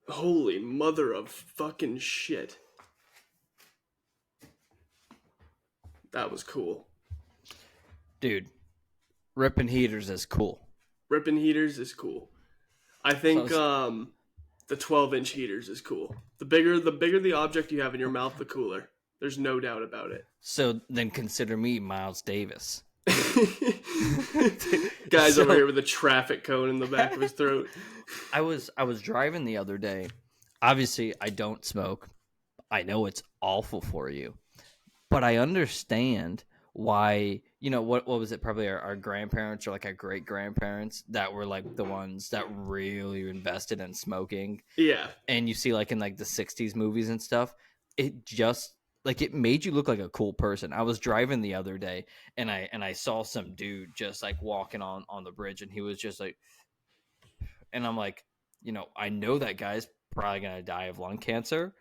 Holy mother of fucking shit. That was cool. Dude, ripping heaters is cool. Ripping heaters is cool. I So I think was, the 12-inch heaters is cool. The bigger the object you have in your mouth, the cooler. There's no doubt about it. so then consider me Miles Davis. Guy's over So here with a traffic cone in the back of his throat. I was driving the other day. Obviously, I don't smoke. I know it's awful for you, but I understand why. What was it? Probably our grandparents or like our great grandparents that were like the ones that really invested in smoking. Yeah. And you see like in like the 60s movies and stuff, it just like it made you look like a cool person. I was driving the other day and I saw some dude just like walking on the bridge, and he was just like, and I'm like, I know that guy's probably gonna die of lung cancer,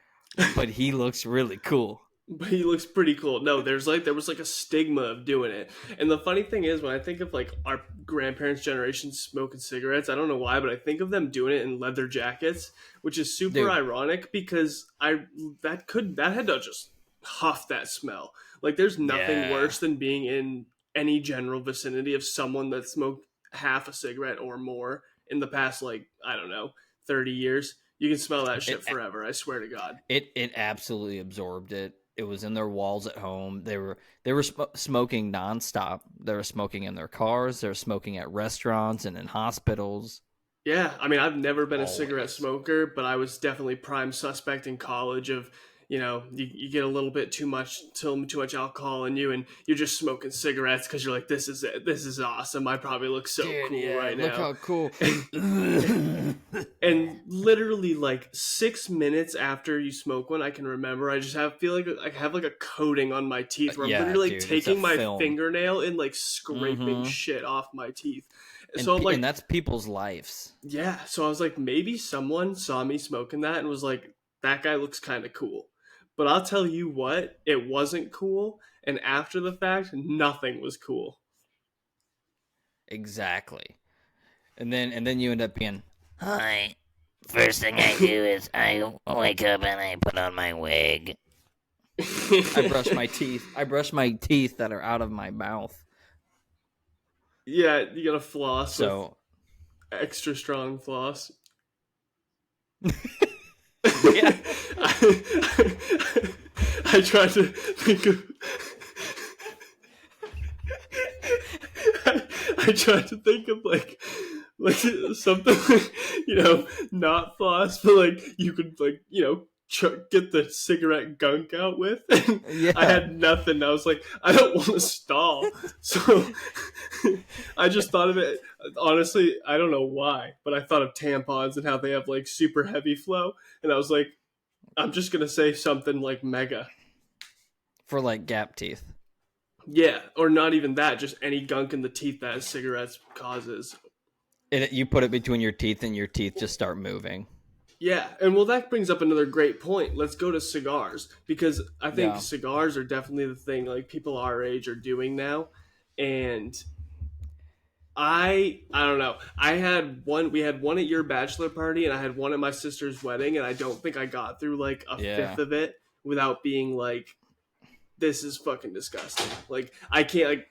but he looks really cool. But he looks pretty cool. No, there was like a stigma of doing it. And the funny thing is when I think of like our grandparents' generation smoking cigarettes, I don't know why, but I think of them doing it in leather jackets, which is super Dude, ironic because that had to just huff that smell. Like there's nothing yeah. worse than being in any general vicinity of someone that smoked half a cigarette or more in the past, like, I don't know, 30 years. You can smell that shit It forever, I swear to God. it absolutely absorbed it. It was in their walls at home. They were smoking nonstop. They were smoking in their cars. They were smoking at restaurants and in hospitals. Yeah, I mean, I've never been a cigarette Always. smoker, but I was definitely prime suspect in college of, you get a little bit too much alcohol in you, and you're just smoking cigarettes because you're like, this is it, this is awesome. I probably look so Dude, cool yeah, right look now, how cool. and literally like 6 minutes after you smoke one, I can remember I just feel like I have like a coating on my teeth where I'm Yeah, literally like dude, it's a taking my film. fingernail and like scraping Mm-hmm. shit off my teeth. And So I'm like, that's people's lives. yeah, so I was like, maybe someone saw me smoking that and was like, that guy looks kind of cool. But I'll tell you what, it wasn't cool. And after the fact, nothing was cool. Exactly. And then you end up being, Hi. First thing I do is I wake up and I put on my wig. I brush my teeth. I brush my teeth that are out of my mouth. Yeah, you gotta floss with So extra strong floss. yeah. I tried to think of. I tried to think of like something like, not floss, but like you could like get the cigarette gunk out with. And I Yeah. had nothing. I was like, I don't want to stall, so I just thought of it. Honestly, I don't know why, but I thought of tampons and how they have like super heavy flow, and I was like, I'm just gonna say something like mega. For like gap teeth. Yeah, or not even that, just any gunk in the teeth that cigarettes causes. You put it between your teeth and your teeth just start moving. Yeah, and well, that brings up another great point. Let's go to cigars because I think Yeah. cigars are definitely the thing like people our age are doing now, and I don't know. We had one at your bachelor party, and I had one at my sister's wedding, and I don't think I got through like a Yeah. fifth of it without being like, this is fucking disgusting. Like I can't like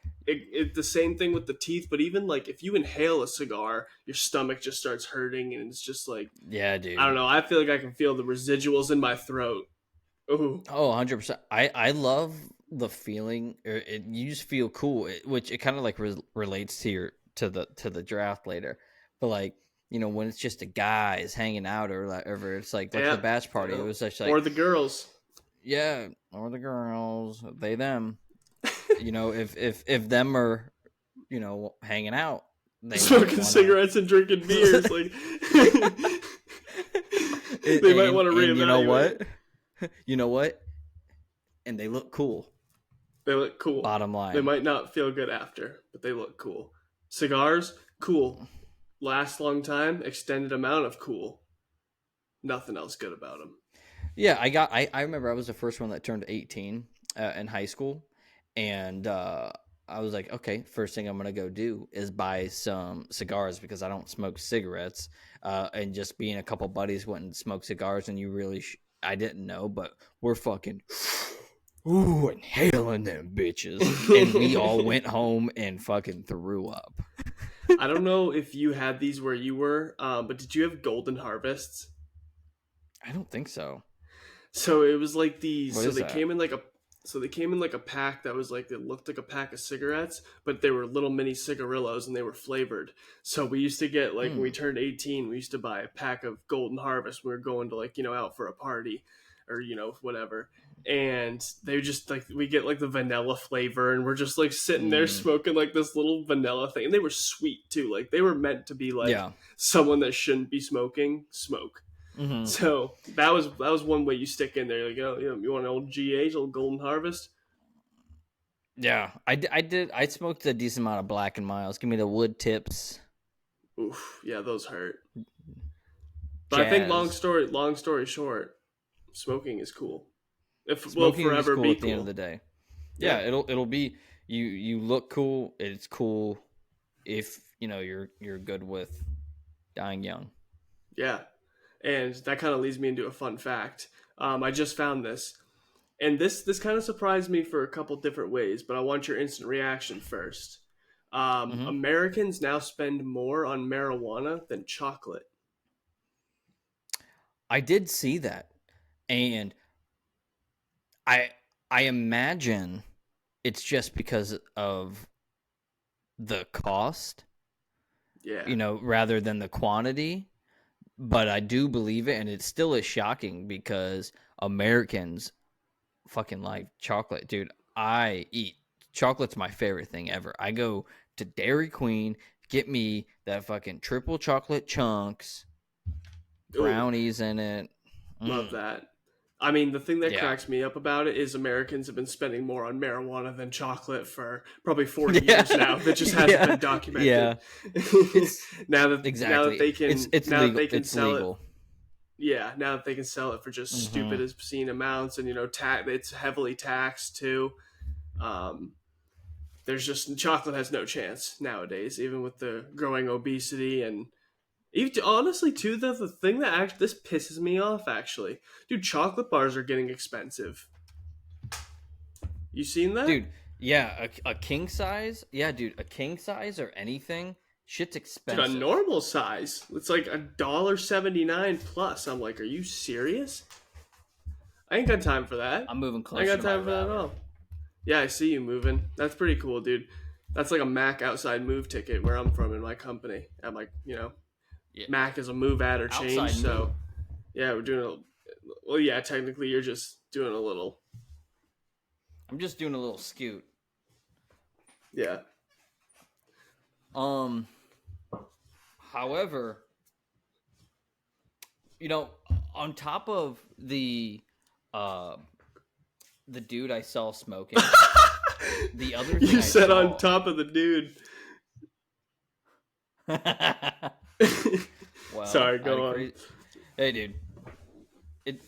the same thing with the teeth, but even like if you inhale a cigar, your stomach just starts hurting, and it's just like, Yeah, I don't dude. know. I feel like I can feel the residuals in my throat. Ooh, Oh, 100%. I love the feeling, you just feel cool, which it kind of like relates to your to the draft later. But like, when it's just the guys hanging out or whatever, it's like the yeah, batch party. It was just or like, the girls yeah, or the girls, they them. If them are, hanging out, they might smoking want to. cigarettes and drinking beers. Like they might want to And you know reevaluate. what? You know what? And they look cool. They look cool. Bottom They line. might not feel good after, but they look cool. Cigars, cool. Last long time, extended amount of cool. Nothing else good about them. Yeah, I remember I was the first one that turned 18 in high school, and I was like, okay, first thing I'm gonna go do is buy some cigars because I don't smoke cigarettes. And just being a couple buddies went and smoked cigars, and you really, I didn't know, but we're fucking, ooh, inhaling them bitches, and we all went home and fucking threw up. I don't know if you had these where you were, but did you have Golden Harvests? I don't think so. So it was like these. What So is they that? came in like a. So they came in like a pack that was like, it looked like a pack of cigarettes, but they were little mini cigarillos and they were flavored. So we used to get like when we turned 18, we used to buy a pack of Golden Harvest. We were going to like, out for a party or, whatever. And they just like, we get like the vanilla flavor and we're just like sitting there smoking like this little vanilla thing. And they were sweet too. Like they were meant to be like someone that shouldn't be smoking, smoke. Mm-hmm. So that was one way you stick in there. Like, you want an old GH, old Golden Harvest? Yeah, I did. I smoked a decent amount of Black and Miles. Give me the wood tips. Oof, yeah, those hurt. But I think long story short, smoking is cool. Smoking forever is cool be at the end of the day. Yeah, it'll be you look cool. It's cool if you're good with dying young. Yeah, and that kind of leads me into a fun fact. I just found this, and this kind of surprised me for a couple different ways. But I want your instant reaction first. Americans now spend more on marijuana than chocolate. I did see that, and I imagine it's just because of the cost, rather than the quantity. But I do believe it, and it still is shocking because Americans fucking like chocolate. Dude, I eat chocolate's my favorite thing ever. I go to Dairy Queen, get me that fucking triple chocolate chunks, brownies in it. Love that. I mean, the thing that cracks me up about it is Americans have been spending more on marijuana than chocolate for probably 40 years now. That just hasn't been documented. Yeah. now that they can, it's now legal. that they can it's sell legal. it. Yeah, now that they can sell it for just stupid obscene amounts, and it's heavily taxed too. There's just chocolate has no chance nowadays, even with the growing obesity and. Honestly, too, the thing that this pisses me off, actually. Dude, chocolate bars are getting expensive. You seen that? Dude, yeah, a king size? Yeah, dude, a king size or anything, shit's expensive. Dude, a normal size. It's like $1.79 plus. I'm like, are you serious? I ain't got time for that. I'm moving closer. I ain't got time for that at all. Yeah, I see you moving. That's pretty cool, dude. That's like a Mac outside move ticket where I'm from in my company. I'm like, Mac is a move add or change, Outside so move. yeah, we're doing well, yeah, technically you're just doing a little. I'm just doing a little scoot. Yeah. However, on top of the dude I saw smoking, the other thing you said saw... on top of the dude. Well, sorry, go on. Hey, dude,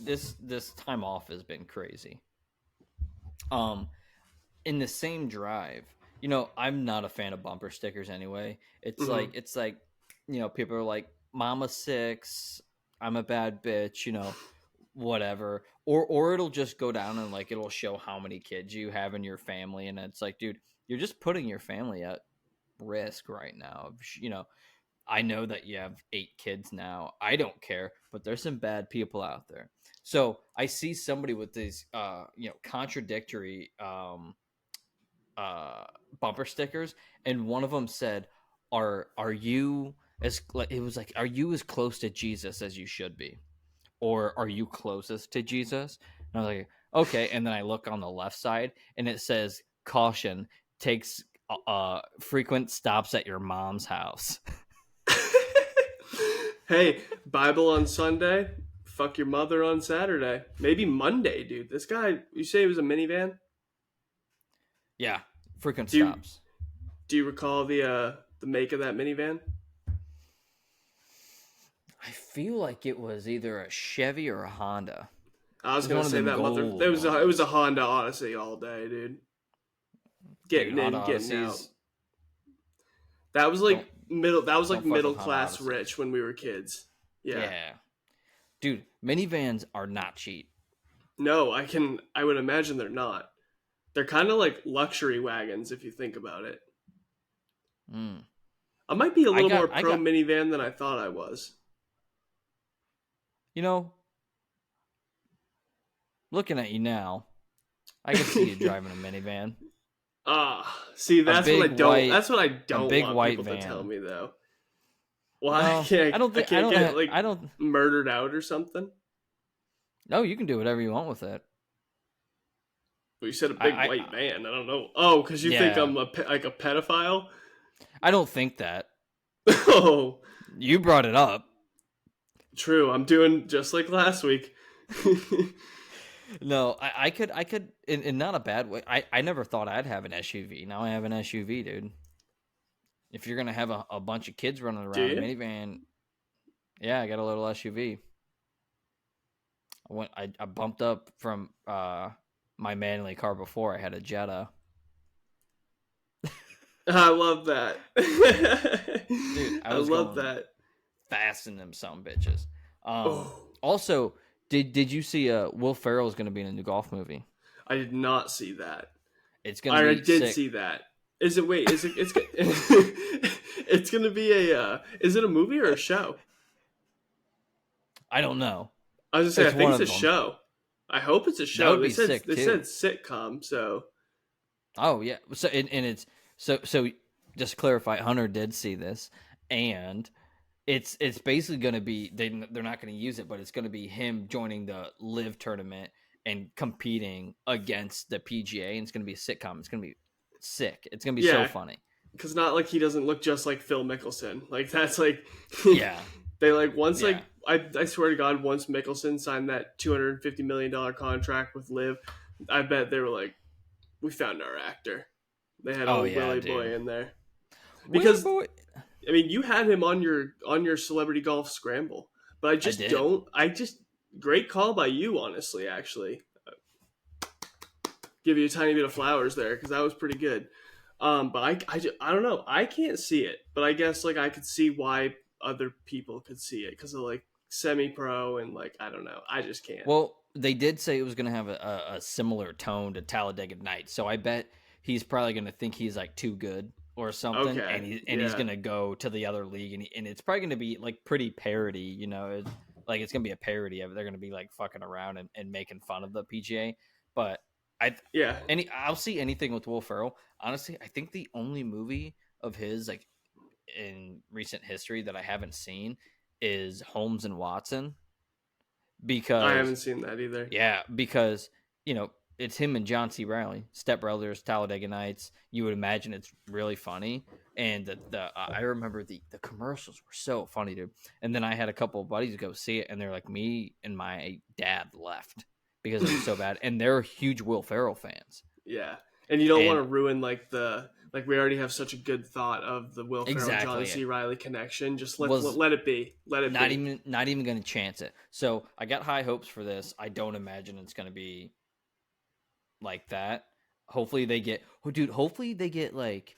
this time off has been crazy. In the same drive, I'm not a fan of bumper stickers anyway. It's like people are like, "Mama 6, I'm a bad bitch," whatever, or it'll just go down and like it'll show how many kids you have in your family, and it's like, dude, you're just putting your family at risk right now. I know that you have 8 kids now. I don't care, but there's some bad people out there. So I see somebody with these, contradictory bumper stickers, and one of them said, "Are you as?" It was like, "Are you as close to Jesus as you should be, or are you closest to Jesus?" And I was like, "Okay." And then I look on the left side, and it says, "Caution: takes frequent stops at your mom's house." Hey, Bible on Sunday, fuck your mother on Saturday. Maybe Monday, dude. This guy, you say it was a minivan? Yeah, frequent stops. Do you recall the make of that minivan? I feel like it was either a Chevy or a Honda. I was gonna say that it was a Honda Odyssey all day, dude. getting Dude, in, Honda getting out. Odysseys. That was like Don't middle. That was like don't fuck with middle Honda class Odyssey. rich when we were kids. Yeah. Yeah. Dude, minivans are not cheap. No, I would imagine they're not. They're kind of like luxury wagons if you think about it. Mm. I might be a little more I pro got minivan than I thought I was. you know, looking at you now, I can see you driving a minivan. See, that's what I big don't. white- That's what I don't big want white people to van. tell me though. Well, No, I don't think I don't get have, like I don't murdered out or something. No, you can do whatever you want with it. Well, you said a big I white van. I don't know. Oh, because you think Yeah. I'm like a pedophile? I don't think that. Oh, You brought it up. true. I'm doing just like last week. No, I could in not a bad way. I never thought I'd have an SUV. Now I have an SUV, dude. If you're gonna have a bunch of kids running around a you? minivan, yeah, I got a little SUV. I bumped up from my manly car before. I had a Jetta. I love that. Dude, I was love going that. fast in them some bitches. Oh, Also, did you see Will Ferrell is going to be in a new golf movie? I did not see that. It's going to I be did sick. see that. Is it? Wait, is it? It's. It's gonna be a. Is it a movie or a show? I don't know. I was gonna say. It's I think one it's a of them. show. I hope it's a show. would be sick, they too. said sitcom. So Oh yeah. So and it's so just to clarify, Hunter did see this, and it's basically going to be they're not going to use it, but it's going to be him joining the Live tournament and competing against the PGA, and it's going to be a sitcom. It's going to be sick. It's going to be so Yeah. funny. because not like he doesn't look just like Phil Mickelson. Like that's like Yeah. they like once Yeah. like I swear to God, once Mickelson signed that $250 million contract with Liv, I bet they were like, we found our actor. They had Oh, old yeah, Willie dude. Boy in there because Willie Boy. I mean you had him on your Celebrity Golf Scramble, but I just did. don't. I just great call by you, honestly. Actually, give you a tiny bit of flowers there because that was pretty good. But I don't know. I can't see it, but I guess like I could see why other people could see it because of like semi-pro and like I don't know. I just can't. Well, they did say it was going to have a similar tone to Talladega Nights, so I bet he's probably going to think he's like too good or something, Okay, and he's yeah. going to go to the other league, and it's probably going to be like pretty parody, you know, it's going to be a parody of it. They're going to be like fucking around and making fun of the PGA, but Yeah, I'll see anything with Will Ferrell. Honestly, I think the only movie of his like in recent history that I haven't seen is Holmes and Watson. Because I haven't seen that either. yeah, because you know it's him and John C. Reilly, Step Brothers, Talladega Nights. You would imagine it's really funny, and I remember the commercials were so funny, dude. And then I had a couple of buddies go see it, and they're like, me and my dad left because it was so bad, and they're huge Will Ferrell fans. Yeah, and you don't And- want to ruin like we already have such a good thought of the Will Ferrell Exactly. John C. Reilly connection. Just let Was- let it be. Let it Not be. even going to chance it. So I got high hopes for this. I don't imagine it's going to be like that. Hopefully they get, hopefully they get like,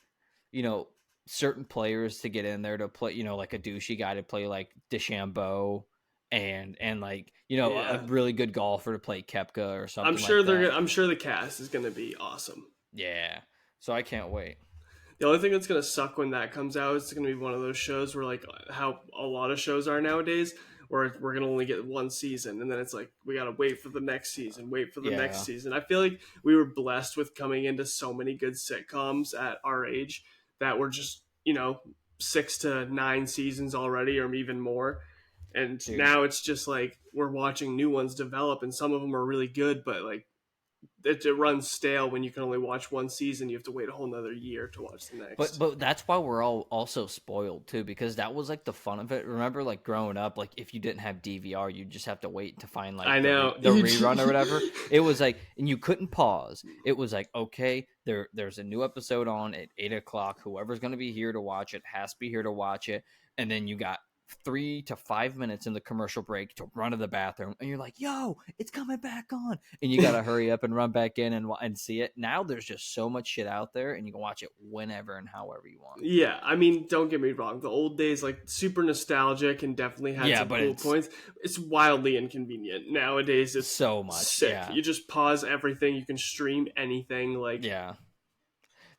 you know, certain players to get in there to play, you know, like a douchey guy to play like DeChambeau and like, you know, Yeah. a really good golfer to play Koepka or something. I'm sure like that. I'm sure the cast is gonna be awesome. Yeah. So I can't wait. The only thing that's gonna suck when that comes out is it's gonna be one of those shows where like how a lot of shows are nowadays, where we're gonna only get one season, and then it's like we gotta wait for the next season, wait for the Yeah. next season. I feel like we were blessed with coming into so many good sitcoms at our age that were just 6 to 9 seasons already, or even more. And Dude. now it's just like we're watching new ones develop, and some of them are really good, but like it runs stale when you can only watch one season. You have to wait a whole nother year to watch the next. But that's why we're all also spoiled too, because that was like the fun of it. Remember, like growing up, like if you didn't have DVR, you just have to wait to find like I know. the rerun or whatever. It was like, and you couldn't pause. It was like, okay, there's a new episode on at 8:00. Whoever's going to be here to watch it has to be here to watch it. And then you got 3 to 5 minutes in the commercial break to run to the bathroom, and you're like, yo, it's coming back on, and you gotta hurry up and run back in and see it. Now there's just so much shit out there, and you can watch it whenever and however you want. Yeah, I mean, don't get me wrong. The old days, like, super nostalgic and definitely had some cool points. It's wildly inconvenient. Nowadays, it's so much sick. Yeah. You just pause everything. You can stream anything. Like, yeah.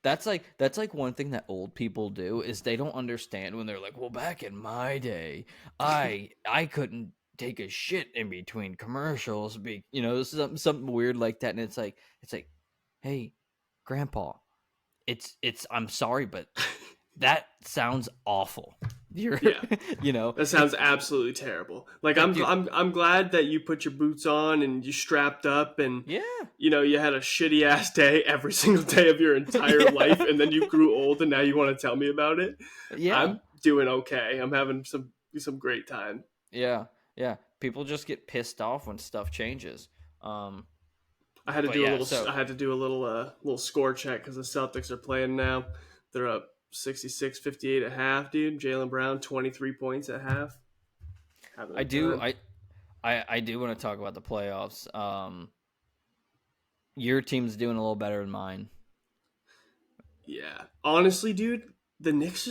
That's like one thing that old people do is they don't understand when they're like, well, back in my day, I couldn't take a shit in between commercials, something weird like that, and it's like, hey, Grandpa, it's I'm sorry, but that sounds awful. That sounds absolutely terrible. Like, I'm glad that you put your boots on and you strapped up and you had a shitty ass day every single day of your entire life, and then you grew old and now you want to tell me about it. I'm doing okay. I'm having some great time. Yeah. People just get pissed off when stuff changes. I had to do a little score check because the Celtics are playing now. They're up 66-58 at half, dude. Jaylen Brown, 23 points at half. I do want to talk about the playoffs. Your team's doing a little better than mine. Yeah. Honestly, dude, the Knicks,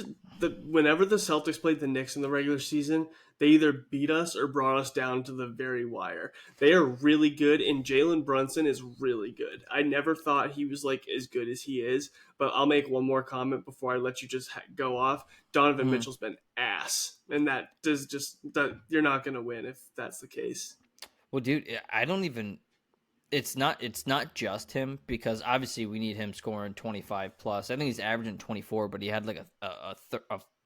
whenever the Celtics played the Knicks in the regular season, they either beat us or brought us down to the very wire. They are really good, and Jalen Brunson is really good. I never thought he was like as good as he is, but I'll make one more comment before I let you just go off. Donovan Mitchell's been ass, and that you're not going to win if that's the case. Well, dude, I don't even. It's not just him, because obviously we need him scoring 25 plus. I think he's averaging 24, but he had like a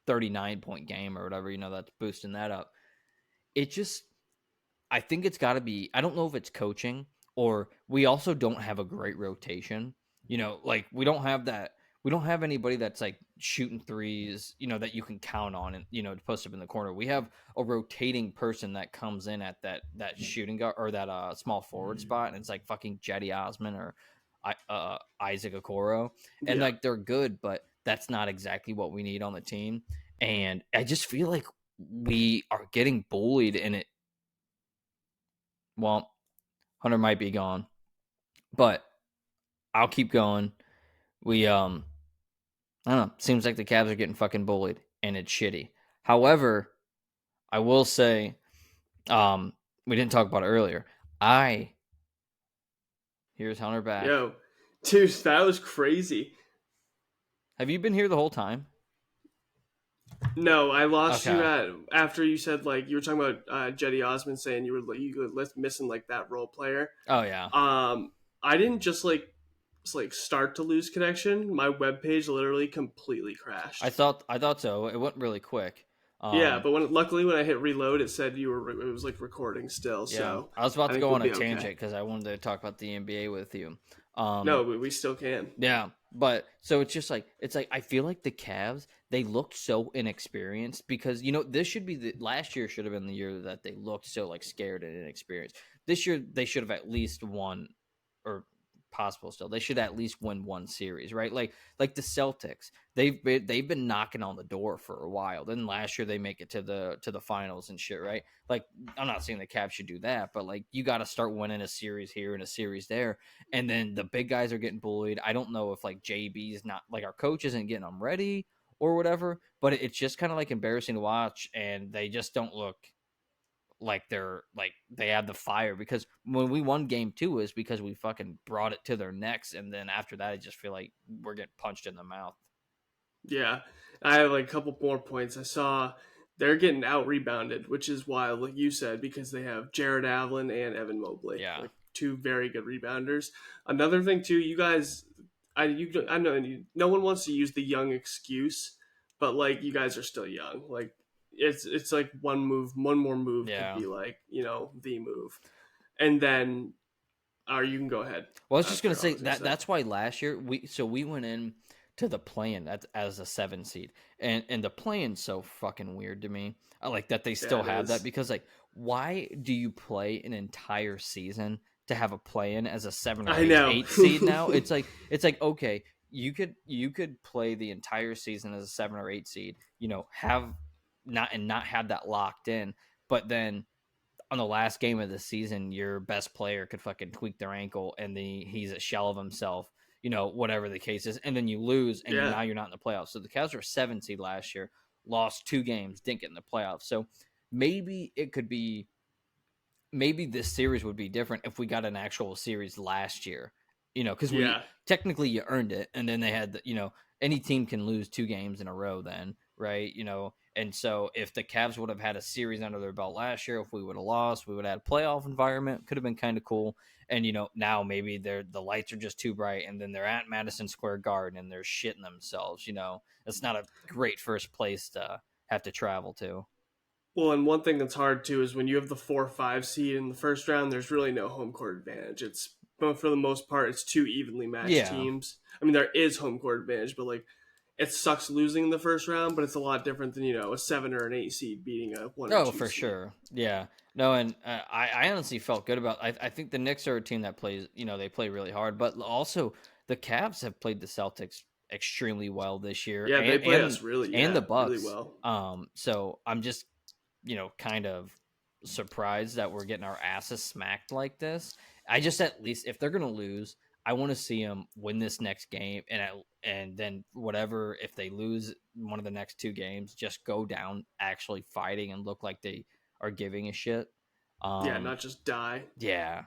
39-point game or whatever. That's boosting that up. I think it's got to be. I don't know if it's coaching, or we also don't have a great rotation. Like we don't have that. We don't have anybody that's like shooting threes, that you can count on and, to post up in the corner. We have a rotating person that comes in at that shooting guard or that small forward spot. And it's like fucking Jetty Osman or Isaac Okoro. And like, they're good, but that's not exactly what we need on the team. And I just feel like we are getting bullied in it. Well, Hunter might be gone, but I'll keep going. I don't know. Seems like the Cavs are getting fucking bullied, and it's shitty. However, I will say, we didn't talk about it earlier. Here's Hunter back. Yo, dude, that was crazy. Have you been here the whole time? No, I lost you after you said, like, you were talking about Jetty Osman saying you were missing like that role player. Oh yeah. I didn't just start to lose connection. My webpage literally completely crashed. I thought so. It went really quick. Yeah, but luckily when I hit reload, it said it was like recording still. Yeah. So I was about to go on a tangent because I wanted to talk about the NBA with you. No, we still can. Yeah, but so it's like I feel like the Cavs, they looked so inexperienced because this should be last year should have been the year that they looked so like scared and inexperienced. This year they should have at least won, or possible still. They should at least win one series, right? Like the Celtics, they've been knocking on the door for a while. Then last year they make it to the finals and shit, right? Like, I'm not saying the Cavs should do that, but like you got to start winning a series here and a series there, and then the big guys are getting bullied. I don't know if like JB's not, like, our coach isn't getting them ready or whatever, but it's just kind of like embarrassing to watch, and they just don't look like they have the fire, because when we won game 2 is because we fucking brought it to their necks, and then after that I just feel like we're getting punched in the mouth. Yeah, I have like a couple more points. I saw they're getting out rebounded, which is wild, like you said, because they have Jared Allen and Evan Mobley. Yeah, like two very good rebounders. Another thing too, you guys, I know no one wants to use the young excuse, but like, you guys are still young. Like, it's like one more move could be like, the move. And then you can go ahead. Well, I was just gonna say that's why last year we went in to the play-in as a 7 seed, and the play-in's so fucking weird to me. I like that they still have that, because like, why do you play an entire season to have a play-in as a 7 or 8 seed now? It's like okay, you could play the entire season as a 7 or 8 seed, have not have that locked in. But then on the last game of the season, your best player could fucking tweak their ankle and he's a shell of himself, whatever the case is, and then you lose and Yeah. now you're not in the playoffs. So the Cavs were 7 seed last year, lost 2 games, didn't get in the playoffs. So maybe this series would be different if we got an actual series last year, because we technically you earned it, and then they had any team can lose 2 games in a row then, right? And so if the Cavs would have had a series under their belt last year, if we would have lost, we would have had a playoff environment. Could have been kind of cool. And now maybe the lights are just too bright, and then they're at Madison Square Garden and they're shitting themselves. It's not a great first place to have to travel to. Well, and one thing that's hard too is when you have the 4-5 seed in the first round, there's really no home court advantage. It's, but for the most part, it's 2 evenly matched teams. I mean, there is home court advantage, but like, it sucks losing in the first round, but it's a lot different than a 7 or an 8 seed beating a 1 or 2 for seed. Sure. Yeah. No, and I honestly felt good about. I think the Knicks are a team that plays. They play really hard, but also the Cavs have played the Celtics extremely well this year. Yeah, they play us really, and the Bucks really well. So I'm just kind of surprised that we're getting our asses smacked like this. I just, at least if they're gonna lose, I want to see them win this next game, and then whatever, if they lose one of the next 2 games, just go down actually fighting and look like they are giving a shit. Not just die. Yeah,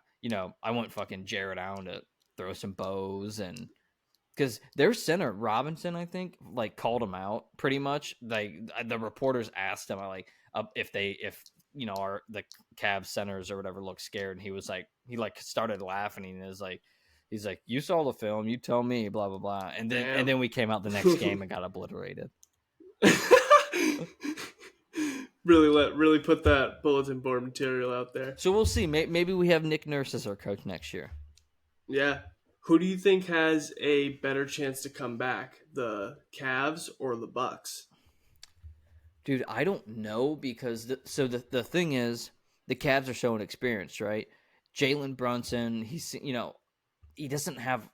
I want fucking Jared Allen to throw some bows, and because their center Robinson, I think, like called him out pretty much. Like the reporters asked him, like if the Cavs centers or whatever look scared, and he was like, he started laughing, and he's like, you saw the film, you tell me, blah blah blah, and then we came out the next game and got obliterated. Really put that bulletin board material out there. So we'll see. Maybe we have Nick Nurse as our coach next year. Yeah. Who do you think has a better chance to come back, the Cavs or the Bucks? Dude, I don't know, because the thing is, the Cavs are so inexperienced, right? Jalen Brunson, he doesn't have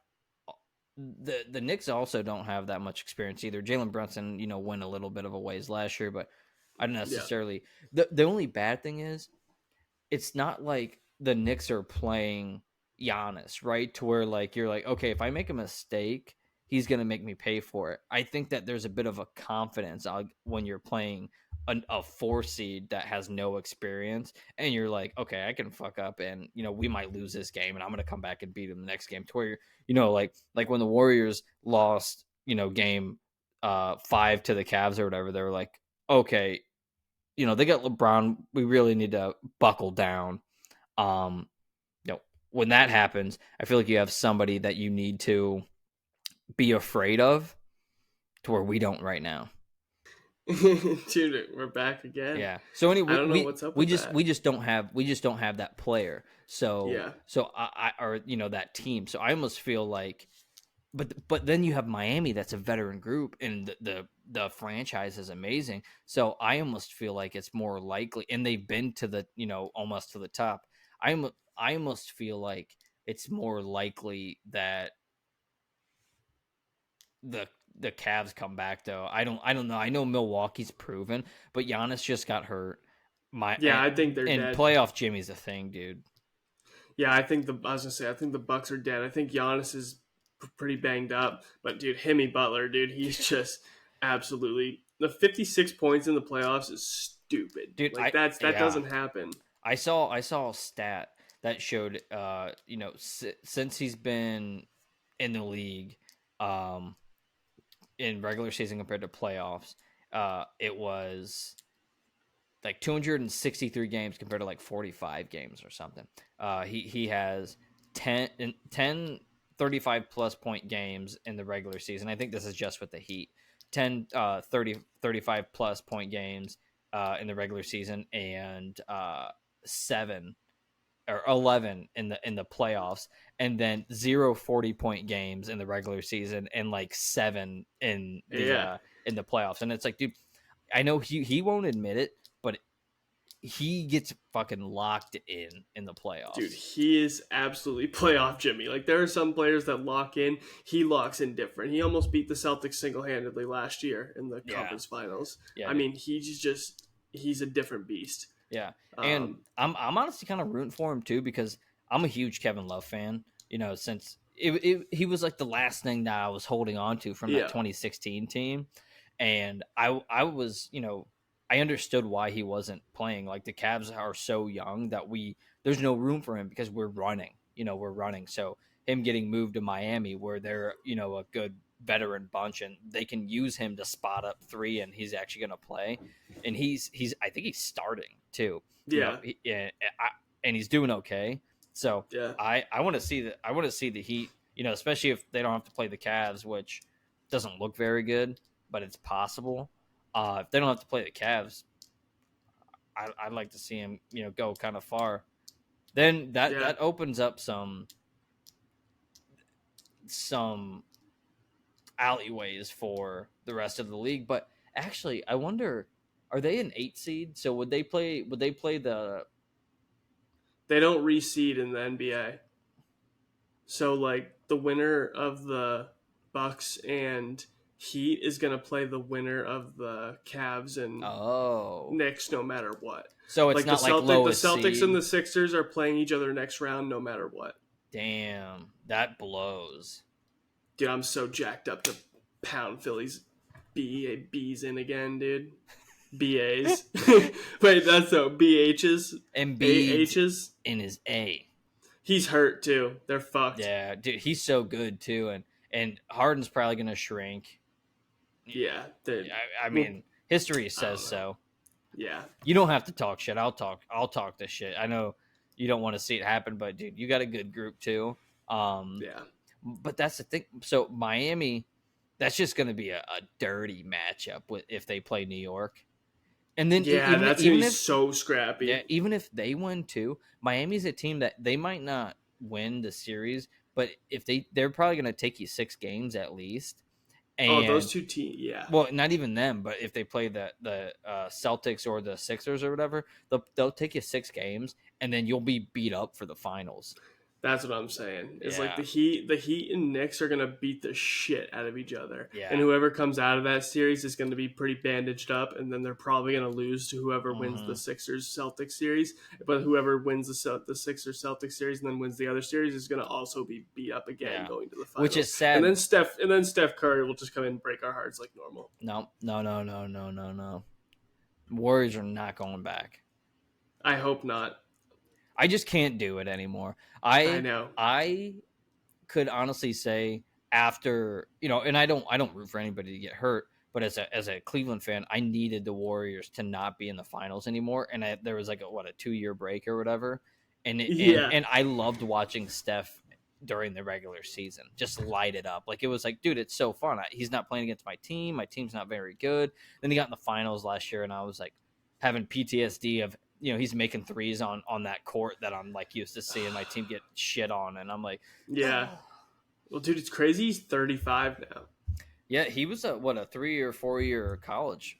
the Knicks also don't have that much experience either. Jalen Brunson, went a little bit of a ways last year, but I don't necessarily. Yeah. The only bad thing is, it's not like the Knicks are playing Giannis, right? To where like you're like, okay, if I make a mistake, he's gonna make me pay for it. I think that there's a bit of a confidence when you're playing a 4 seed that has no experience, and you're like, okay, I can fuck up, and we might lose this game, and I'm gonna come back and beat him the next game. To where like when the Warriors lost, game 5 to the Cavs or whatever, they were like, okay, they got LeBron, we really need to buckle down. When that happens, I feel like you have somebody that you need to be afraid of, to where we don't right now. Dude, we're back again. Yeah. So anyway, I don't know what's up with that. we just don't have that player. So yeah. So I or that team. So I almost feel like, but then you have Miami, that's a veteran group, and the franchise is amazing. So I almost feel like it's more likely, and they've been to the almost to the top. I almost feel like it's more likely that the Cavs come back, though. I don't know. I know Milwaukee's proven, but Giannis just got hurt. I think they're dead. And playoff Jimmy's a thing, dude. Yeah, I think the Bucks are dead. I think Giannis is pretty banged up, but dude, Hemi Butler, dude, he's just absolutely, the 56 points in the playoffs is stupid. Dude, like that doesn't happen. I saw a stat that showed, since he's been in the league, in regular season compared to playoffs, it was like 263 games compared to like 45 games or something. He has 10 35 plus point games in the regular season. I think this is just with the Heat. 10 35 plus point games in the regular season, and 7 or 11 in the playoffs, and then 0 40-point games in the regular season, and like 7 in the playoffs. And it's like, dude, I know he won't admit it, but he gets fucking locked in the playoffs. Dude, he is absolutely playoff Jimmy. Like, there are some players that lock in. He locks in different. He almost beat the Celtics single-handedly last year in the conference finals. Yeah, I mean, he's a different beast. Yeah, and I'm honestly kind of rooting for him too because I'm a huge Kevin Love fan. You know, since he was like the last thing that I was holding on to from that 2016 team, and I was, you know, I understood why he wasn't playing. Like the Cavs are so young that there's no room for him because we're running. You know, we're running. So him getting moved to Miami, where they're, you know, a good veteran bunch and they can use him to spot up three, and he's actually going to play. And he's I think he's starting too. Yeah, you know, and he's doing okay. So yeah. I want to see that. I want to see the Heat. You know, especially if they don't have to play the Cavs, which doesn't look very good, but it's possible. If they don't have to play the Cavs, I'd like to see him, you know, go kind of far. Then that opens up some alleyways for the rest of the league. But actually, I wonder, are they an 8 seed? So would they play the? They don't reseed in the NBA. So like the winner of the Bucks and Heat is gonna play the winner of the Cavs and Knicks no matter what. So it's like not the Celtics, like lowest the Celtics seed. And the Sixers are playing each other next round no matter what. Damn, that blows. Dude, I'm so jacked up to pound Philly's B's in again, dude. BAs. Wait, that's so BHs. And AHs in his A. He's hurt too. They're fucked. Yeah, dude, he's so good too, and Harden's probably gonna shrink. Yeah, I mean, history says so. Yeah, you don't have to talk shit. I'll talk this shit. I know you don't want to see it happen, but dude, you got a good group too. Yeah, but that's the thing. So Miami, that's just going to be a dirty matchup if they play New York. And then that's even gonna be if, so scrappy. Yeah, even if they win too, Miami's a team that they might not win the series, but if they're probably going to take you 6 games at least. And, those two teams, yeah. Well, not even them, but if they play the Celtics or the Sixers or whatever, they'll take you 6 games, and then you'll be beat up for the finals. That's what I'm saying. It's like the Heat and Knicks are gonna beat the shit out of each other. Yeah. And whoever comes out of that series is gonna be pretty bandaged up, and then they're probably gonna lose to whoever wins the Sixers Celtics series. But whoever wins the Sixers Celtics series and then wins the other series is gonna also be beat up again going to the finals. Which is sad. And then Steph Curry will just come in and break our hearts like normal. No. Warriors are not going back. I hope not. I just can't do it anymore. I know. I could honestly say after, you know, and I don't root for anybody to get hurt, but as a Cleveland fan, I needed the Warriors to not be in the finals anymore, and there was like a 2-year break or whatever, and I loved watching Steph during the regular season, just light it up. Like it was like, dude, it's so fun. He's not playing against my team. My team's not very good. Then he got in the finals last year, and I was like having PTSD of, you know, he's making threes on that court that I'm like used to seeing my team get shit on, and I'm like, yeah. Well, dude, it's crazy. He's 35 now. Yeah, he was a 3 or 4 year college.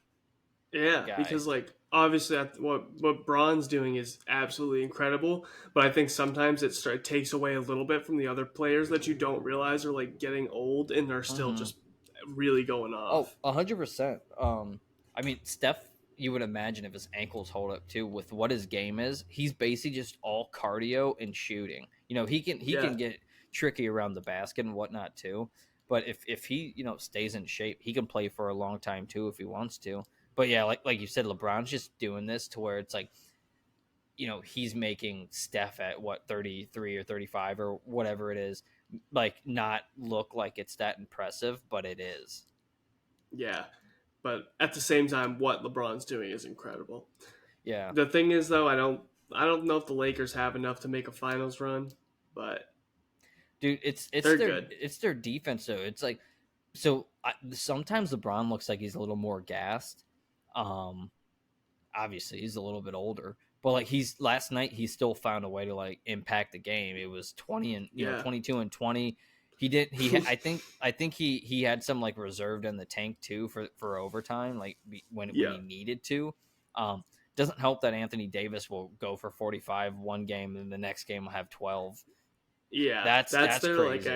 Yeah, guy. Because like obviously what Braun's doing is absolutely incredible, but I think sometimes it takes away a little bit from the other players that you don't realize are like getting old and are still just really going off. 100%. I mean, Steph, you would imagine if his ankles hold up too, with what his game is, he's basically just all cardio and shooting. You know, he can get tricky around the basket and whatnot too. But if he, you know, stays in shape, he can play for a long time too if he wants to. But yeah, like you said, LeBron's just doing this to where it's like, you know, he's making Steph at 33 or 35 or whatever it is, like not look like it's that impressive, but it is. Yeah. But at the same time, what LeBron's doing is incredible. Yeah. The thing is, though, I don't know if the Lakers have enough to make a finals run, but dude, it's good. It's their defense though. It's like, so sometimes LeBron looks like he's a little more gassed. Obviously he's a little bit older, but like last night he still found a way to like impact the game. It was 20 and you know 22 and 20. I think he had some like reserved in the tank too for overtime, like when he needed to. Doesn't help that Anthony Davis will go for 45 one game, and the next game will have 12. Yeah, That's their crazy.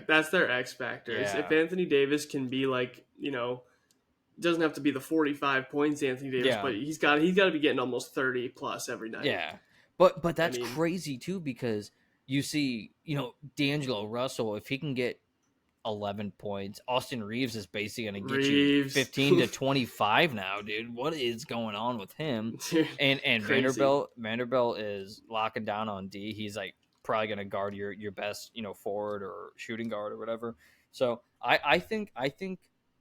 That's their X factors. Yeah. If Anthony Davis can be like, doesn't have to be the 45 points Anthony Davis, Yeah. but he's got to be getting almost 30 plus every night. Yeah, but that's mean- crazy too, because you see, D'Angelo Russell, if he can get 11 points, Austin Reeves is basically going to get you 15 to 25 now, dude. What is going on with him? Dude, And crazy. Vanderbilt is locking down on D. He's like probably going to guard your best, forward or shooting guard or whatever. So I think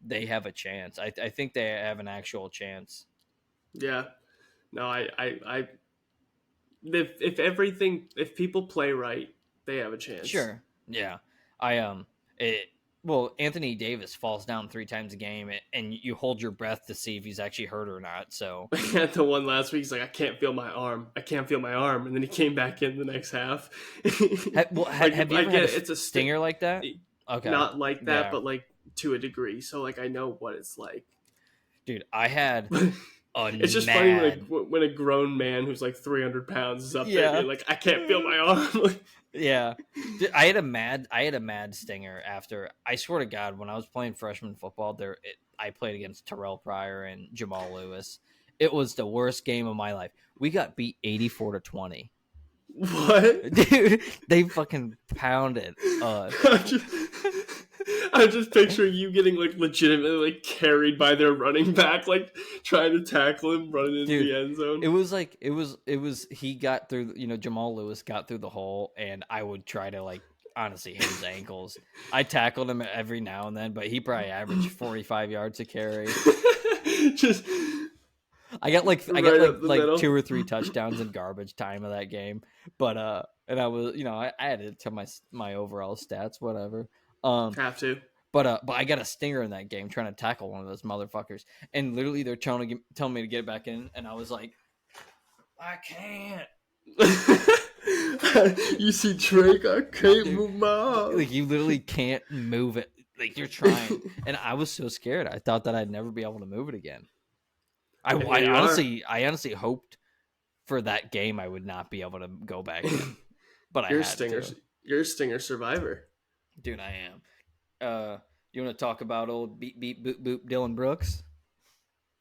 they have a chance. I think they have an actual chance. Yeah. No, I if people play right, they have a chance. Sure. Yeah. Anthony Davis falls down 3 times a game, and you hold your breath to see if he's actually hurt or not. So At the one last week, he's like, I can't feel my arm, and then he came back in the next half. have you ever had a stinger like that? Okay, not like that, Yeah. but like to a degree. So like I know what it's like. Dude, I had It's just funny when a grown man who's like 300 pounds is up there, being like, I can't feel my arm. Yeah, dude, I had a mad stinger after. I swear to God, when I was playing freshman football, I played against Terrell Pryor and Jamal Lewis. It was the worst game of my life. We got beat 84-20. What? Dude, they fucking pounded us. I'm just picturing you getting like legitimately like carried by their running back, like trying to tackle him, running into the end zone. It was he got through, Jamal Lewis got through the hole, and I would try to like honestly hit his ankles. I tackled him every now and then, but he probably averaged 45 yards a carry. Just I got like middle. 2 or 3 touchdowns in garbage time of that game, but and I was I added it to my overall stats, whatever. Have to. But I got a stinger in that game trying to tackle one of those motherfuckers, and literally they're telling me to get back in, and I was like, I can't. You see Drake, I can't move my arm. Like, you literally can't move it. Like, you're trying, and I was so scared. I thought that I'd never be able to move it again. I honestly hoped for that game I would not be able to go back in, but You're I had to. You're a stinger survivor. Dude, I am. You want to talk about old beep beep boop boop Dylan Brooks?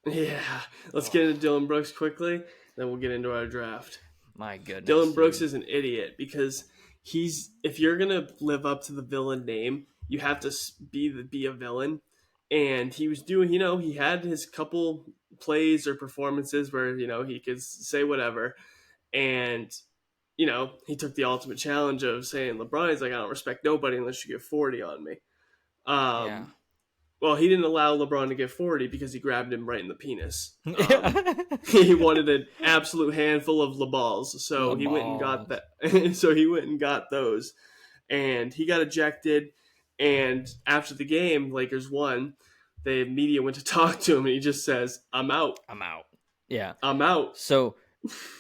Yeah, let's get into Dylan Brooks quickly, then we'll get into our draft. My goodness, Dylan Brooks is an idiot because if you're gonna live up to the villain name, you have to be a villain. And he was doing, he had his couple plays or performances where he could say whatever, and he took the ultimate challenge of saying LeBron is like, I don't respect nobody unless you get 40 on me. Yeah. Well, he didn't allow LeBron to get 40 because he grabbed him right in the penis. He wanted an absolute handful of LeBalls, so he went and got that. So he went and got those, and he got ejected. And after the game, Lakers won. The media went to talk to him, and he just says, "I'm out. I'm out." Yeah, I'm out. So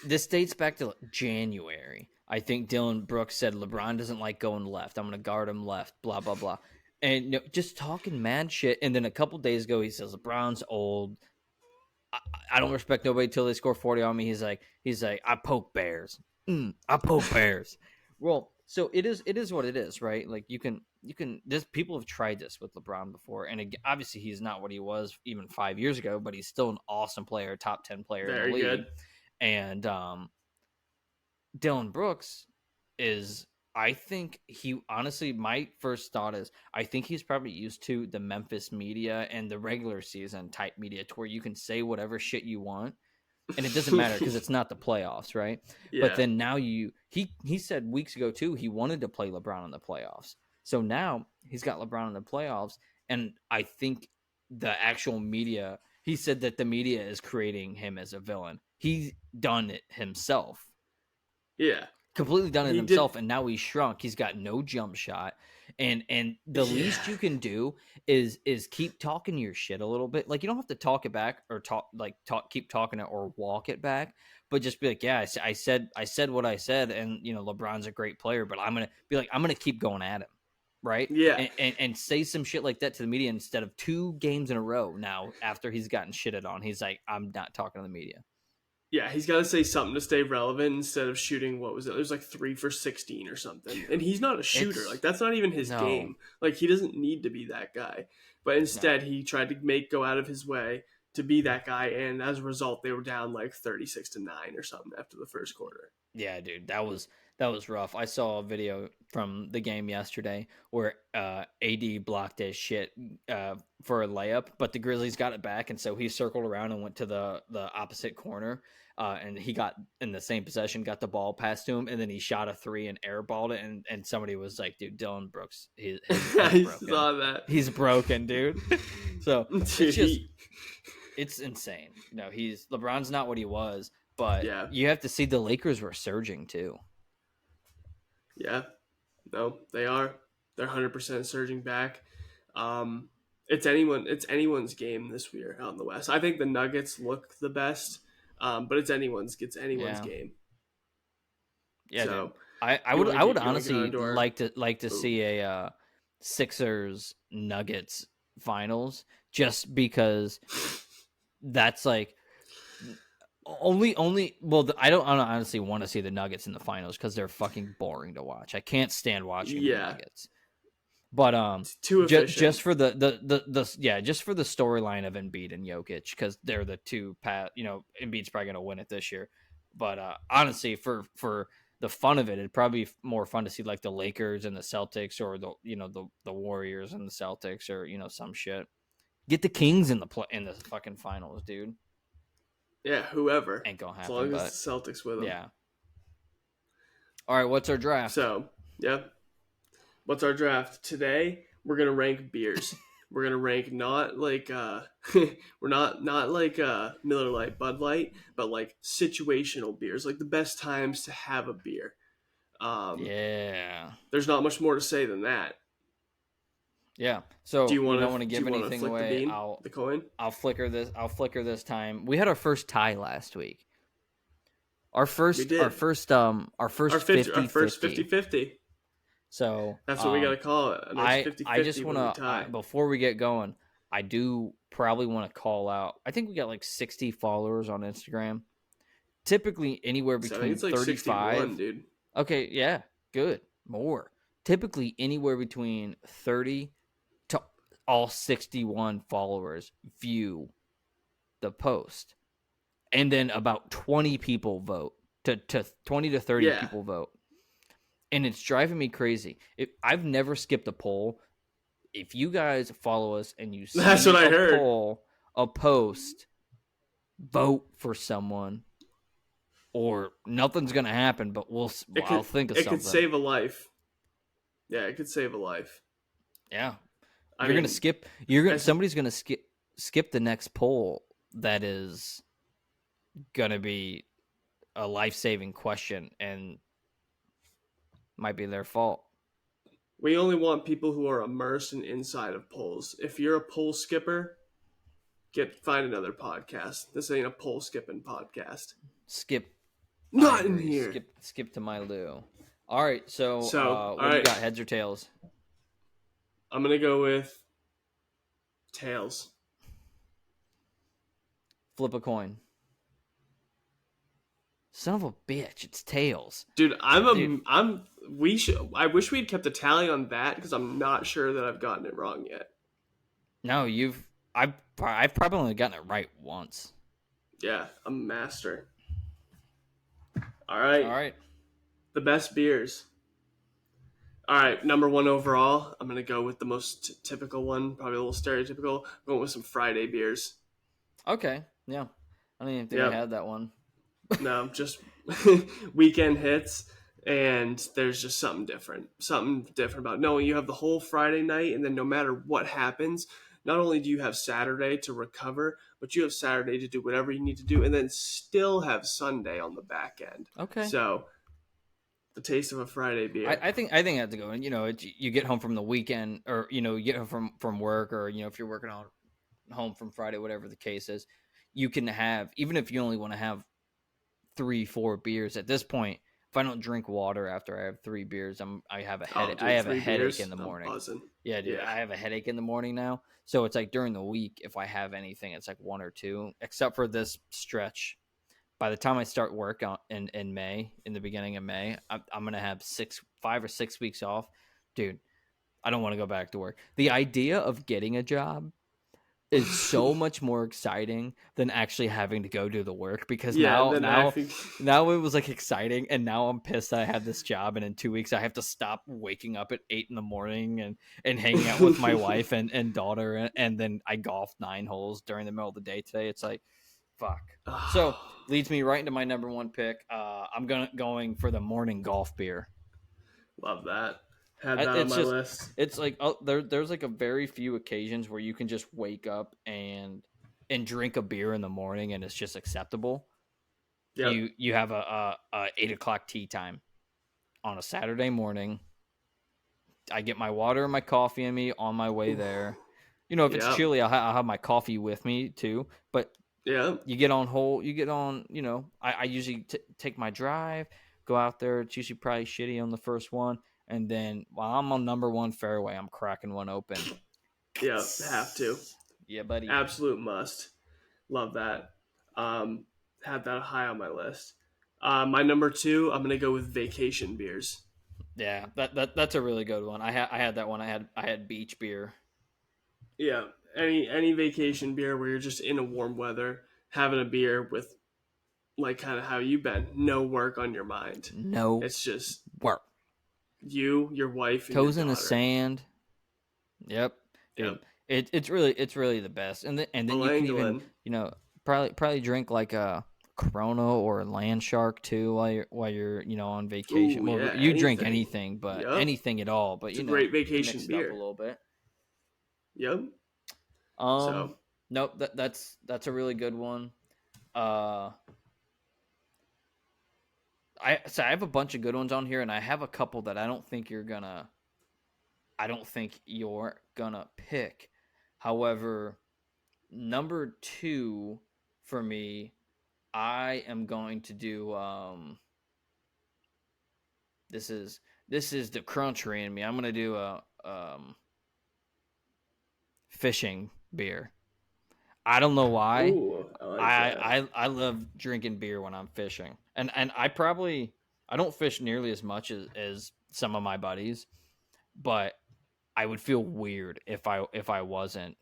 this dates back to January. I think Dylan Brooks said LeBron doesn't like going left. I'm going to guard him left. Blah blah blah. And just talking mad shit. And then a couple days ago, he says LeBron's old. I don't respect nobody till they score 40 on me. He's like, I poke bears. I poke bears. Well, so it is what it is, right? Like you can. People have tried this with LeBron before, and obviously he's not what he was even 5 years ago, but he's still an awesome player, top 10 player in the league. Good. And Dylan Brooks is. I think my first thought is, I think he's probably used to the Memphis media and the regular season type media to where you can say whatever shit you want and it doesn't matter because it's not the playoffs, right? Yeah. But then now he said weeks ago too, he wanted to play LeBron in the playoffs. So now he's got LeBron in the playoffs. And I think the actual media, he said that the media is creating him as a villain. He's done it himself. Yeah. Completely done it himself, and now he's shrunk. He's got no jump shot, and the least you can do is keep talking your shit a little bit. Like, you don't have to talk it back or keep talking it or walk it back, but just be like, yeah, I said what I said, and LeBron's a great player, but I'm gonna keep going at him, right? Yeah, and say some shit like that to the media instead of 2 games in a row. Now after he's gotten shitted on, he's like, I'm not talking to the media. Yeah, he's got to say something to stay relevant instead of shooting. What was it? It was like 3 for 16 or something. And he's not a shooter. It's Like that's not even his no, game. Like he doesn't need to be that guy. But no. instead, he tried to go out of his way to be that guy, and as a result, they were down like 36-9 or something after the first quarter. Yeah, dude, that was rough. I saw a video from the game yesterday where AD blocked his shit for a layup, but the Grizzlies got it back, and so he circled around and went to the opposite corner, and he got in the same possession, got the ball passed to him, and then he shot a three and airballed it, and somebody was like, "Dude, Dylan Brooks, he's I broken. saw that. He's broken, dude." So Dude, it's just it's insane. No, LeBron's not what he was. But Yeah. you have to see the Lakers were surging too. Yeah, no, they are. They're 100% surging back. It's anyone's game this year out in the West. I think the Nuggets look the best, but it's anyone's Yeah. game. Yeah, So, dude. I you would wanna I would get- you wanna honestly get onto our- like to see a Sixers Nuggets finals just because that's like only well I don't honestly want to see the Nuggets in the finals because they're fucking boring to watch. I can't stand watching the Yeah. Nuggets. But It's too efficient. just for the yeah, just for the storyline of Embiid and Jokic because they're the two Embiid's probably gonna win it this year. But honestly, for the fun of it, it'd probably be more fun to see like the Lakers and the Celtics or the Warriors and the Celtics or some shit. Get the Kings in the fucking finals, dude. Yeah, whoever. Ain't gonna As happen. long But as the Celtics with them. yeah. All right, what's our draft? So, yeah. What's our draft? Today, we're going to rank beers. We're going to rank not like, we're not like Miller Lite, Bud Light, but like situational beers, like the best times to have a beer. Yeah. There's not much more to say than that. Yeah. So Do you don't want want to give anything flick away. the bean, the coin? I'll flicker this time. We had our first tie last week. Our first 50-50. So That's what we got to call it. A nice 50-50 I just when want we tie. to before we get going, I do probably want to call out. I think we got like 60 followers on Instagram. Typically anywhere So I between think it's like 35 61, dude. Okay, yeah, good. More. Typically anywhere between 30 to all 61 followers view the post. And then about 20 people vote. To 20 to 30 Yeah. people vote. And it's driving me crazy. I've never skipped a poll. If you guys follow us and you see That's what I heard. poll, a post, vote for someone, or nothing's gonna happen. But I'll think of it something. could save a life. Yeah, it could save a life. Yeah, I you're mean, gonna skip. Somebody's gonna skip the next poll that is gonna be a life-saving question, and might be their fault. We only want people who are immersed and inside of polls. If you're a poll skipper, find another podcast. This ain't a poll skipping podcast. Skip. Not I in agree. here. Skip to my Lou. All right, so So, what all do you right. got? Heads or tails? I'm gonna go with tails. Flip a coin. Son of a bitch! It's tails. Dude, I wish we had kept a tally on that because I'm not sure that I've gotten it wrong yet. No, I've probably only gotten it right once. Yeah, I'm a master. All right. All right. The best beers. All right, number one overall. I'm gonna go with the most typical one, probably a little stereotypical. I'm going with some Friday beers. Okay. Yeah. I don't even think Yep. I had that one. No, just weekend hits, and there's just something different about knowing you have the whole Friday night, and then no matter what happens, not only do you have Saturday to recover, but you have Saturday to do whatever you need to do, and then still have Sunday on the back end. Okay. So, the taste of a Friday beer. I think that's a good one. You get home from the weekend, or you get home from work, or if you're working on home from Friday, whatever the case is, you can have, even if you only want to have 3-4 beers at this point. If I don't drink water after I have 3 beers, I have a headache. Dude, I have a 3 headache beers, in the I'm morning. buzzing. Yeah, dude, Yeah. I have a headache in the morning now. So it's like during the week, if I have anything, it's like 1 or 2, except for this stretch. by the time I start work in May, in the beginning of May, I'm gonna have 5 or 6 weeks off, dude. I don't want to go back to work. The idea of getting a job is so much more exciting than actually having to go do the work, because Yeah, and then now acting. now it was like exciting, and now I'm pissed that I have this job, and in 2 weeks I have to stop waking up at 8 in the morning and hanging out with my wife and daughter, and then I golfed 9 holes during the middle of the day today. It's like, fuck. So leads me right into my number one pick. I'm going for the morning golf beer. Love that. Had that on It's my just list. it's like there's like a very few occasions where you can just wake up and drink a beer in the morning and it's just acceptable. Yep. You have a 8 o'clock tea time on a Saturday morning. I get my water and my coffee in me on my way there. You know, if it's Yep. chilly, I'll have my coffee with me too. But Yeah. you get on, you know, I usually take my drive, go out there. It's usually probably shitty on the first one. And then while I'm on number one fairway, I'm cracking one open. Yeah. Have to. Yeah, buddy. Absolute must. Love that. Had that high on my list. My number 2, I'm gonna go with vacation beers. Yeah, that's a really good one. I had that one. I had beach beer. Yeah. Any vacation beer where you're just in a warm weather, having a beer with like kind of how you've been, no work on your mind. No It's just work. you, your wife, and Toes your in the daughter. sand. Yep, dude. Yep. It's really the best. And then you can even, Melangolin. you know, probably drink like a Corona or a Land Shark too while you're you know on vacation. Ooh, Well, yeah, you drink anything. anything, but Yep. anything at all. But It's you a know, great you can vacation mix it up beer. a little bit. Yep. Um, So nope. That's a really good one. Uh, I have a bunch of good ones on here, and I have a couple that I don't think you're gonna pick. However, number 2 for me, I am going to do this is the crunchery in me. I'm gonna do a fishing beer. I don't know why. ooh, I like that. I love drinking beer when I'm fishing, and I don't fish nearly as much as some of my buddies, but I would feel weird if I wasn't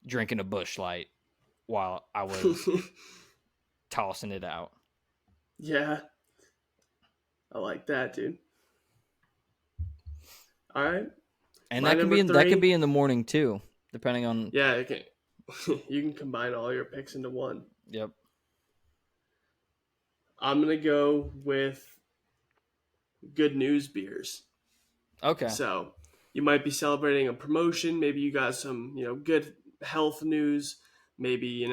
drinking a Busch Light while I was tossing it out. Yeah. I like that, dude. All right. And My number that can 3. be in the morning too, depending on. Yeah, okay. You can combine all your picks into one. Yep. I'm gonna go with Good News beers. Okay. So you might be celebrating a promotion. Maybe you got some, good health news. Maybe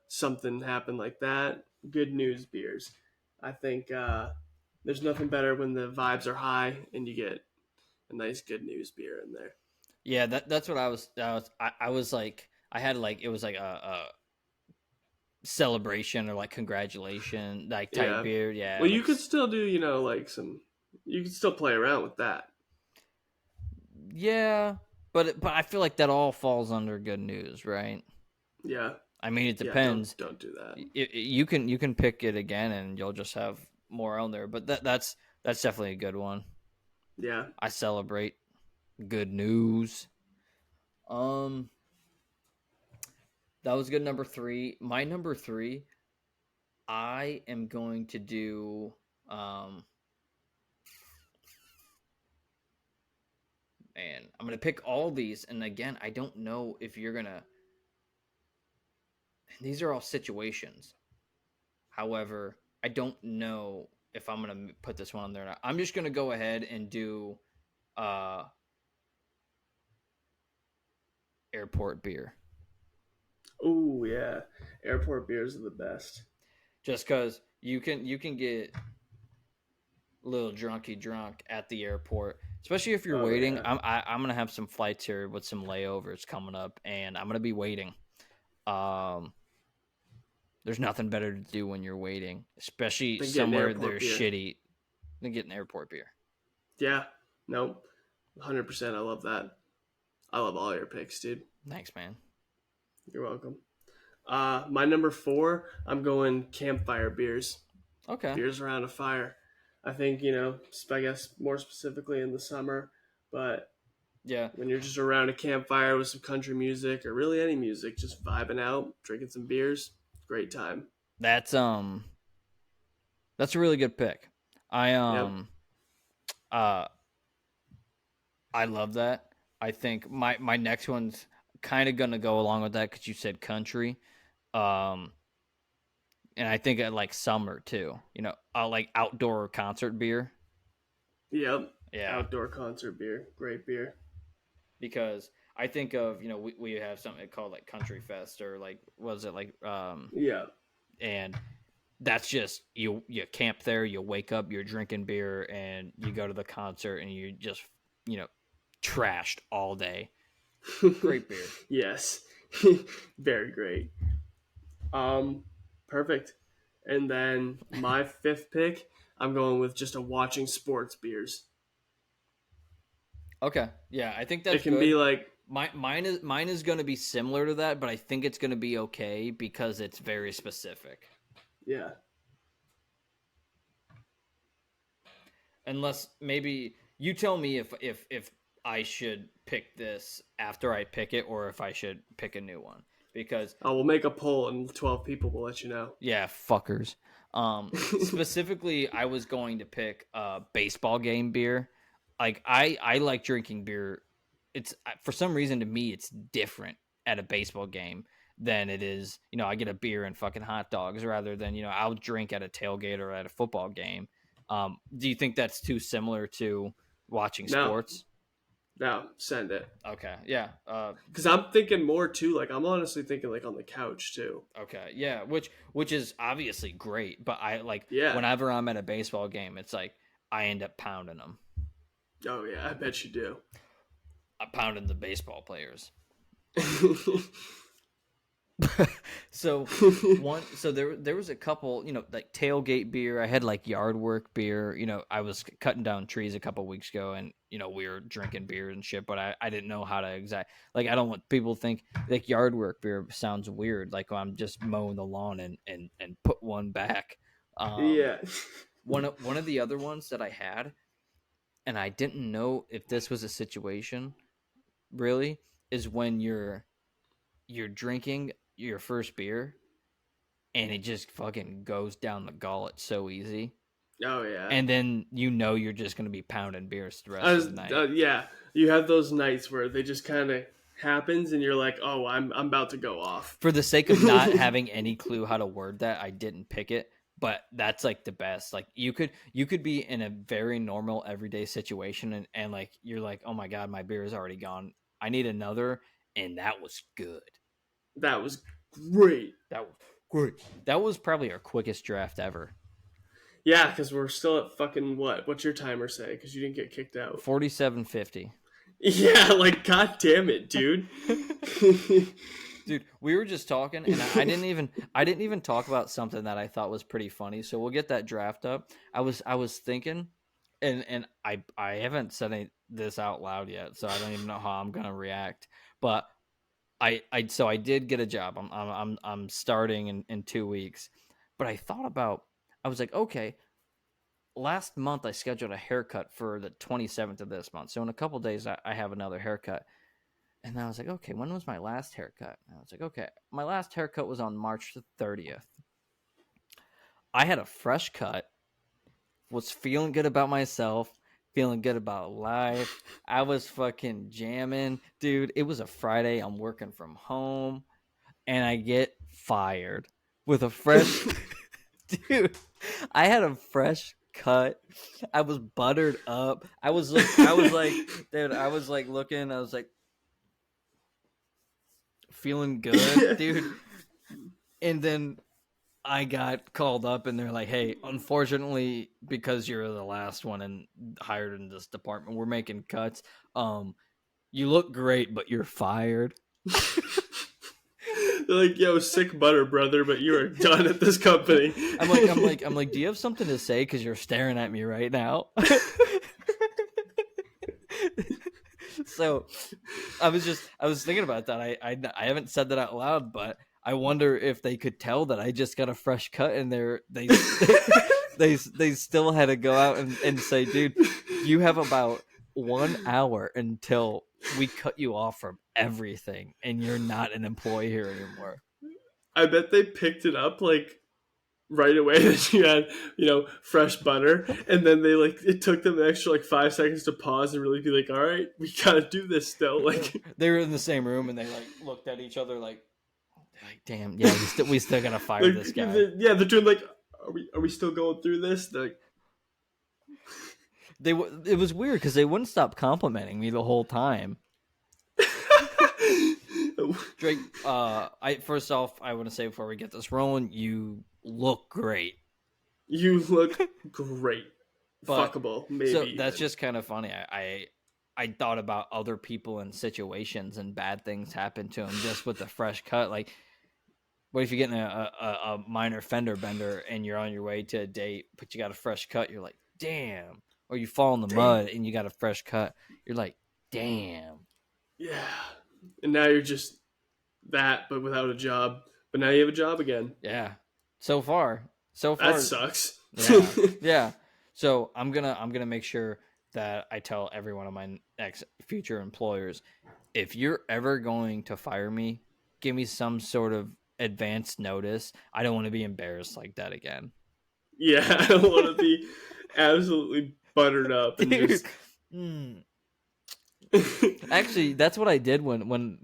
something happened like that. Good News beers. I think there's nothing better when the vibes are high and you get a nice Good News beer in there. Yeah, that's what I was like. I had like it was like a celebration or like congratulation like type Yeah. beer. Yeah. Well, like you could still do, you could still play around with that. Yeah, but I feel like that all falls under good news, right? Yeah. I mean, it Yeah, depends. don't do that. You can pick it again, and you'll just have more on there. But that's definitely a good one. Yeah. I celebrate good news. That was good. Number 3. My number 3. I am going to do. Man, I'm gonna pick all these, and again, I don't know if you're gonna. These are all situations. However, I don't know if I'm gonna put this one on there or not. I'm just gonna go ahead and do airport beer. Ooh, yeah. Airport beers are the best. Just because you can get a little drunk at the airport, especially if you're waiting. Yeah. I'm gonna have some flights here with some layovers coming up, and I'm gonna be waiting. There's nothing better to do when you're waiting, especially somewhere they're shitty, than getting airport beer. Yeah. Nope. 100%. I love that. I love all your picks, dude. Thanks, man. You're welcome. My number 4, I'm going campfire beers. Okay. Beers around a fire. I think, I guess more specifically in the summer, but Yeah. when you're just around a campfire with some country music or really any music, just vibing out, drinking some beers, great time. That's a really good pick. I Yep. uh I love that. I think my next one's kind of gonna go along with that because you said country. Um, and I think I like summer too. I like outdoor concert beer. Yep. Yeah, Outdoor concert beer. Great beer. because I think of we have something called like Country Fest or like was it like Yeah. and that's just you camp there, you wake up, you're drinking beer, and you go to the concert and you just you know trashed all day. Great beer. Yes. Very great. Perfect. And then my 5th pick, I'm going with just a watching sports beers. Okay, yeah, I think It that's can good. be like, Mine is going to be similar to that, but I think it's going to be okay because it's very specific. yeah. Unless maybe you tell me if I should pick this after I pick it or if I should pick a new one because We'll make a poll and 12 people will let you know. yeah, fuckers. Specifically, I was going to pick baseball game beer. Like I like drinking beer. It's for some reason to me it's different at a baseball game than it is. I get a beer and fucking hot dogs rather than I'll drink at a tailgate or at a football game. Do you think that's too similar to watching No, sports? no, send it. Okay, yeah. Because I'm thinking more too, like, I'm honestly thinking, like, on the couch too. Okay, yeah, which is obviously great, but I like Yeah. whenever I'm at a baseball game, it's like I end up pounding them. Oh, yeah, I bet you do. I'm pounding the baseball players. So there was a couple, like tailgate beer. I had like yard work beer. I was cutting down trees a couple weeks ago, and we were drinking beer and shit. But I didn't know how to like I don't want people to think like yard work beer sounds weird. Like I'm just mowing the lawn and put one back. Yeah. One of the other ones that I had, and I didn't know if this was a situation really, is when you're drinking your first beer and it just fucking goes down the gullet so easy. Oh, yeah. And then you're just going to be pounding beers the rest of the night. Yeah, you have those nights where they just kind of happens and you're like, oh, I'm about to go off. For the sake of not having any clue how to word that, I didn't pick it, but that's like the best. Like you could be in a very normal everyday situation and like you're like, oh my god, my beer is already gone, I need another, and that was good. That was great. That was probably our quickest draft ever. Yeah, because we're still at fucking what? What's your timer say? Because you didn't get kicked out. 47:50. Yeah, like god damn it, dude. Dude, we were just talking, and I didn't even talk about something that I thought was pretty funny. So we'll get that draft up. I was thinking, and I haven't said this out loud yet, so I don't even know how I'm gonna react. But I did get a job. I'm starting in 2 weeks. But I was like, okay, last month I scheduled a haircut for the 27th of this month. So in a couple days I have another haircut. And I was like, okay, when was my last haircut? And I was like, okay, my last haircut was on March the 30th. I had a fresh cut, was feeling good about myself, feeling good about life. I was fucking jamming. Dude, it was a Friday. I'm working from home. And I get fired with a fresh... Dude, I had a fresh cut. I was buttered up. I was like, dude, I was like looking. I was like, feeling good, dude. And then I got called up and they're like, hey, unfortunately, because you're the last one and hired in this department, we're making cuts. You look great, but you're fired. They're like, yo, sick butter, brother, but you are done at this company. I'm like, do you have something to say? Because you're staring at me right now. So I was thinking about that. I haven't said that out loud, but I wonder if they could tell that I just got a fresh cut, and they they still had to go out and say, dude, you have about 1 hour until we cut you off from everything, and you're not an employee here anymore. I bet they picked it up like right away that you had, fresh butter, and then they like it took them an extra like 5 seconds to pause and really be like, all right, we gotta do this still. Like They were in the same room, and they like looked at each other like damn, yeah, we still gotta fire like, this guy. they're doing like, are we still going through this? Like, It was weird because they wouldn't stop complimenting me the whole time. Drake, first off, I want to say before we get this rolling, you look great. You look great. But- Fuckable, maybe. So that's just kind of funny. I thought about other people in situations and bad things happen to them just with the fresh cut. Like, what if you're getting a minor fender bender and you're on your way to a date, but you got a fresh cut? You're like, damn. Or you fall in the mud and you got a fresh cut. You're like, damn. Yeah. And now you're just that, but without a job. But now you have a job again. Yeah. So far. That sucks. Yeah. Yeah. So I'm gonna make sure that I tell every one of my future employers, if you're ever going to fire me, give me some sort of advance notice. I don't want to be embarrassed like that again. Yeah, I don't want to be absolutely buttered up and just. Actually, that's what I did when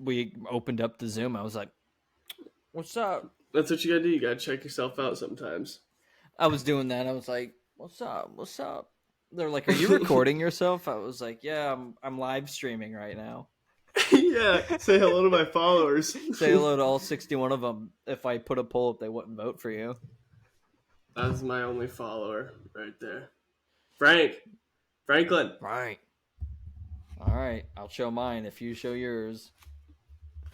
we opened up the Zoom. I was like, "What's up?" That's what you gotta do. You gotta check yourself out sometimes. I was doing that. I was like, "What's up? What's up?" They're like, "Are you recording yourself?" I was like, "Yeah, I'm live streaming right now." Yeah, say hello to my followers. Say hello to all 61 of them. If I put a poll up, they wouldn't vote for you. That's my only follower right there. Franklin. Right. All right. I'll show mine if you show yours.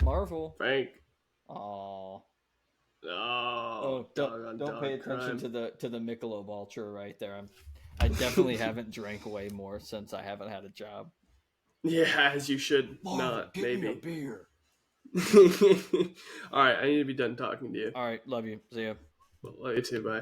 Marvel. Frank. Aww. Oh, Don't pay attention to the Michelob Ultra right there. I definitely haven't drank way more since I haven't had a job. Yeah, as you should Marvel, not. give Maybe. me a beer. All right, I need to be done talking to you. All right. Love you. See ya. Love you too. Bye.